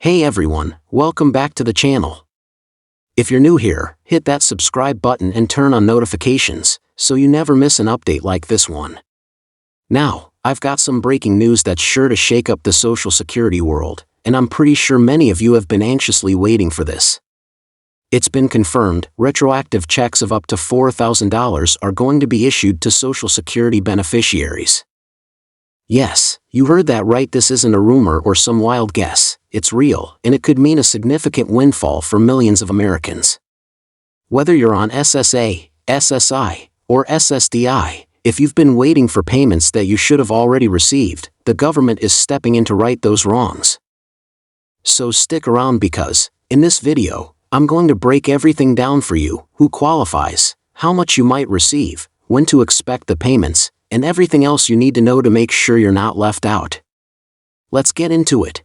Hey everyone, welcome back to the channel. If you're new here, hit that subscribe button and turn on notifications, so you never miss an update like this one. Now, I've got some breaking news that's sure to shake up the Social Security world, and I'm pretty sure many of you have been anxiously waiting for this. It's been confirmed, retroactive checks of up to $4,000 are going to be issued to Social Security beneficiaries. Yes, you heard that right. This isn't a rumor or some wild guess. It's real, and it could mean a significant windfall for millions of Americans. Whether you're on SSA, SSI, or SSDI, if you've been waiting for payments that you should have already received, the government is stepping in to right those wrongs. So stick around because, in this video, I'm going to break everything down for you: who qualifies, how much you might receive, when to expect the payments, and everything else you need to know to make sure you're not left out. Let's get into it.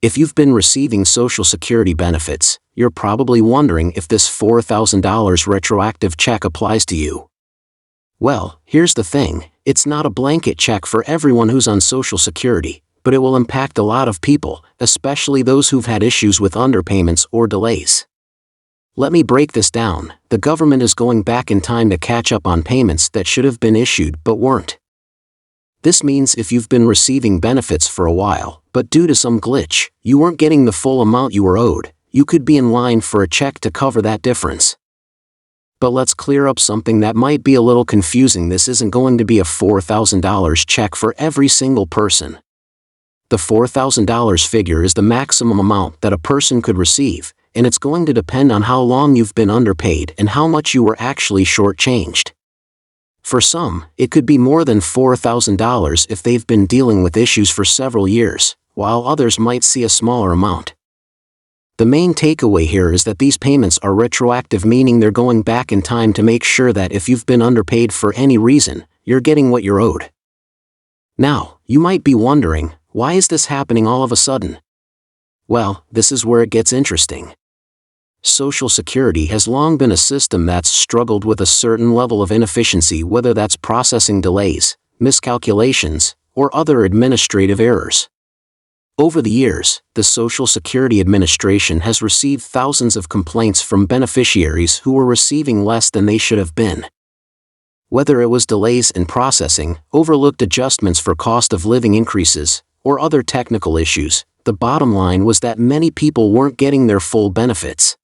If you've been receiving Social Security benefits, you're probably wondering if this $4,000 retroactive check applies to you. Well, here's the thing: it's not a blanket check for everyone who's on Social Security, but it will impact a lot of people, especially those who've had issues with underpayments or delays. Let me break this down. The government is going back in time to catch up on payments that should have been issued but weren't. This means if you've been receiving benefits for a while, but due to some glitch, you weren't getting the full amount you were owed, you could be in line for a check to cover that difference. But let's clear up something that might be a little confusing. This isn't going to be a $4,000 check for every single person. The $4,000 figure is the maximum amount that a person could receive, and it's going to depend on how long you've been underpaid and how much you were actually shortchanged. For some, it could be more than $4,000 if they've been dealing with issues for several years, while others might see a smaller amount. The main takeaway here is that these payments are retroactive, meaning they're going back in time to make sure that if you've been underpaid for any reason, you're getting what you're owed. Now, you might be wondering, why is this happening all of a sudden? Well, this is where it gets interesting. Social Security has long been a system that's struggled with a certain level of inefficiency, whether that's processing delays, miscalculations, or other administrative errors. Over the years, the Social Security Administration has received thousands of complaints from beneficiaries who were receiving less than they should have been. Whether it was delays in processing, overlooked adjustments for cost of living increases, or other technical issues, the bottom line was that many people weren't getting their full benefits.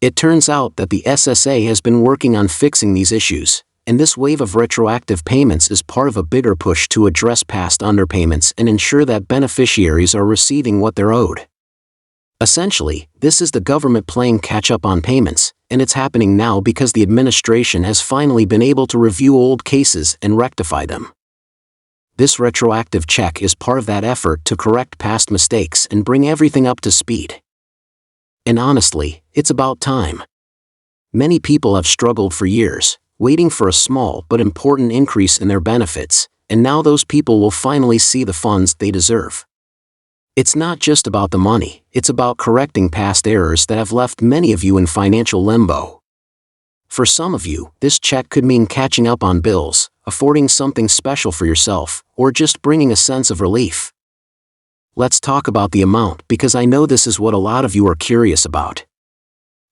It turns out that the SSA has been working on fixing these issues, and this wave of retroactive payments is part of a bigger push to address past underpayments and ensure that beneficiaries are receiving what they're owed. Essentially, this is the government playing catch-up on payments, and it's happening now because the administration has finally been able to review old cases and rectify them. This retroactive check is part of that effort to correct past mistakes and bring everything up to speed. And honestly, it's about time. Many people have struggled for years, waiting for a small but important increase in their benefits, and now those people will finally see the funds they deserve. It's not just about the money, it's about correcting past errors that have left many of you in financial limbo. For some of you, this check could mean catching up on bills, affording something special for yourself, or just bringing a sense of relief. Let's talk about the amount, because I know this is what a lot of you are curious about.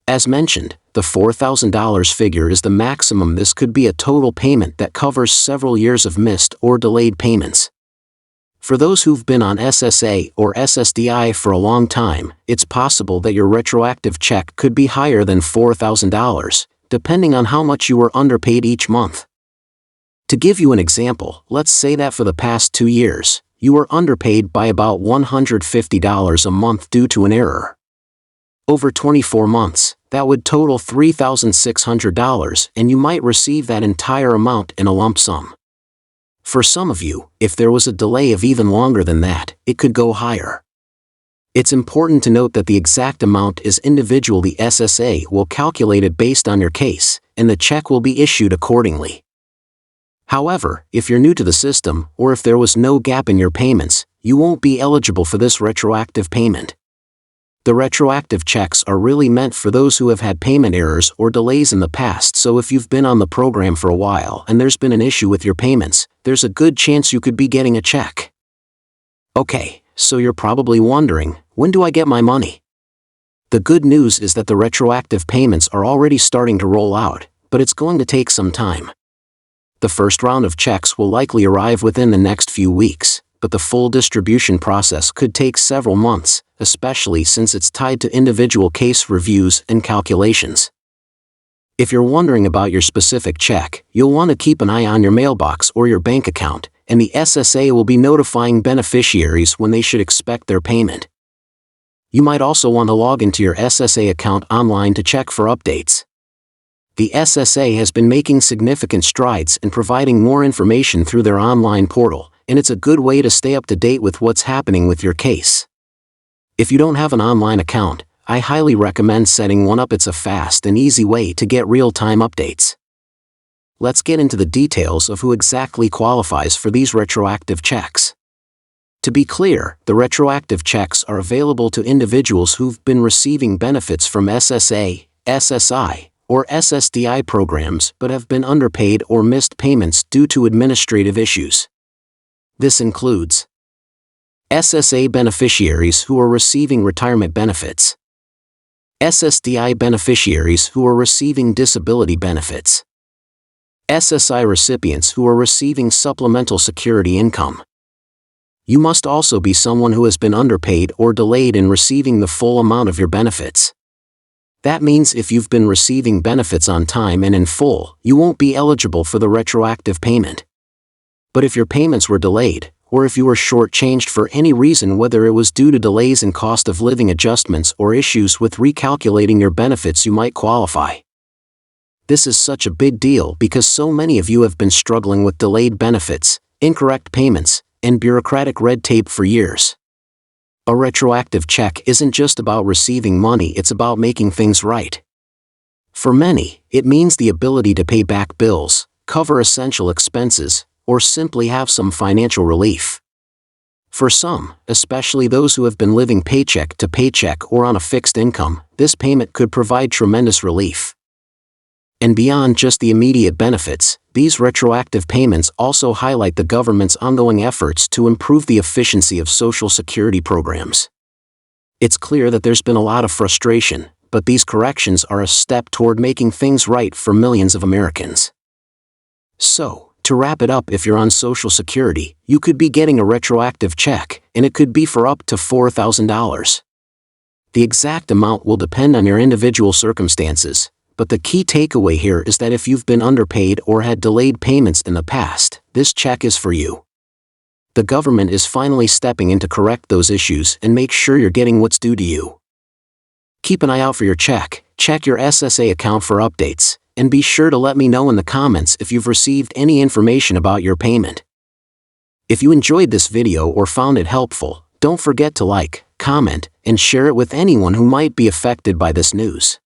As mentioned, the $4,000 figure is the maximum. This could be a total payment that covers several years of missed or delayed payments. For those who've been on SSA or SSDI for a long time, it's possible that your retroactive check could be higher than $4,000, depending on how much you were underpaid each month. To give you an example, let's say that for the past 2 years, you were underpaid by about $150 a month due to an error. Over 24 months, that would total $3,600, and you might receive that entire amount in a lump sum. For some of you, if there was a delay of even longer than that, it could go higher. It's important to note that the exact amount is individual. The SSA will calculate it based on your case, and the check will be issued accordingly. However, if you're new to the system, or if there was no gap in your payments, you won't be eligible for this retroactive payment. The retroactive checks are really meant for those who have had payment errors or delays in the past, so if you've been on the program for a while and there's been an issue with your payments, there's a good chance you could be getting a check. Okay, so you're probably wondering, when do I get my money? The good news is that the retroactive payments are already starting to roll out, but it's going to take some time. The first round of checks will likely arrive within the next few weeks, but the full distribution process could take several months, especially since it's tied to individual case reviews and calculations. If you're wondering about your specific check, you'll want to keep an eye on your mailbox or your bank account, and the SSA will be notifying beneficiaries when they should expect their payment. You might also want to log into your SSA account online to check for updates. The SSA has been making significant strides in providing more information through their online portal, and it's a good way to stay up to date with what's happening with your case. If you don't have an online account, I highly recommend setting one up. It's a fast and easy way to get real-time updates. Let's get into the details of who exactly qualifies for these retroactive checks. To be clear, the retroactive checks are available to individuals who've been receiving benefits from SSA, SSI, or SSDI programs but have been underpaid or missed payments due to administrative issues. This includes SSA beneficiaries who are receiving retirement benefits, SSDI beneficiaries who are receiving disability benefits, SSI recipients who are receiving supplemental security income. You must also be someone who has been underpaid or delayed in receiving the full amount of your benefits. That means if you've been receiving benefits on time and in full, you won't be eligible for the retroactive payment. But if your payments were delayed, or if you were shortchanged for any reason, whether it was due to delays in cost of living adjustments or issues with recalculating your benefits, you might qualify. This is such a big deal because so many of you have been struggling with delayed benefits, incorrect payments, and bureaucratic red tape for years. A retroactive check isn't just about receiving money, it's about making things right. For many, it means the ability to pay back bills, cover essential expenses, or simply have some financial relief. For some, especially those who have been living paycheck to paycheck or on a fixed income, this payment could provide tremendous relief. And beyond just the immediate benefits, these retroactive payments also highlight the government's ongoing efforts to improve the efficiency of Social Security programs. It's clear that there's been a lot of frustration, but these corrections are a step toward making things right for millions of Americans. So, to wrap it up, if you're on Social Security, you could be getting a retroactive check, and it could be for up to $4,000. The exact amount will depend on your individual circumstances, but the key takeaway here is that if you've been underpaid or had delayed payments in the past, this check is for you. The government is finally stepping in to correct those issues and make sure you're getting what's due to you. Keep an eye out for your check, check your SSA account for updates, and be sure to let me know in the comments if you've received any information about your payment. If you enjoyed this video or found it helpful, don't forget to like, comment, and share it with anyone who might be affected by this news.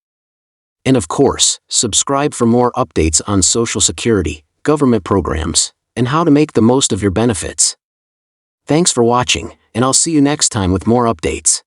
And of course, subscribe for more updates on Social Security, government programs, and how to make the most of your benefits. Thanks for watching, and I'll see you next time with more updates.